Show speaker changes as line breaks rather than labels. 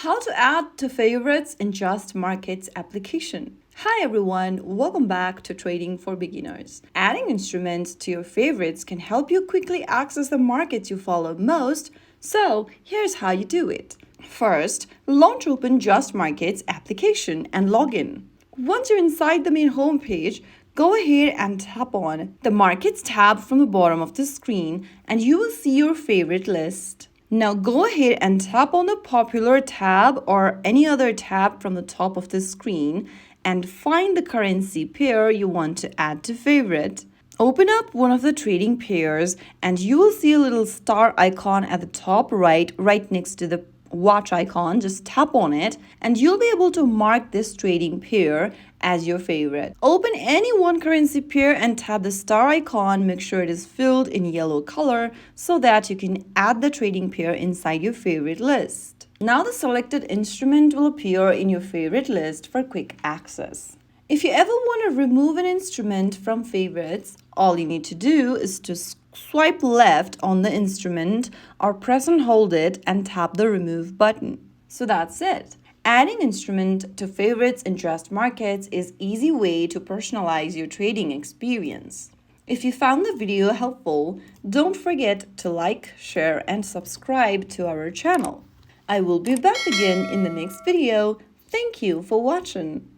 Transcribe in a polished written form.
How to add to favorites in JustMarkets application. Hi everyone, welcome back to Trading for Beginners. Adding instruments to your favorites can help you quickly access the markets you follow most, so here's how you do it. First, launch open JustMarkets application and log in. Once you're inside the main homepage, go ahead and tap on the Markets tab from the bottom of the screen and you will see your favorite list. Now go ahead and tap on the Popular tab or any other tab from the top of the screen and find the currency pair you want to add to favorite. Open up one of the trading pairs and you will see a little star icon at the top right next to the watch icon. Just tap on it and you'll be able to mark this trading pair as your favorite. Open any one currency pair and tap the star icon. Make sure it is filled in yellow color so that you can add the trading pair inside your favorite list. Now the selected instrument will appear in your favorite list for quick access. If you ever want to remove an instrument from favorites, all you need to do is to swipe left on the instrument or press and hold it and tap the remove button. So that's it. Adding instrument to favorites in JustMarkets is an easy way to personalize your trading experience. If you found the video helpful, don't forget to like, share, and subscribe to our channel. I will be back again in the next video. Thank you for watching.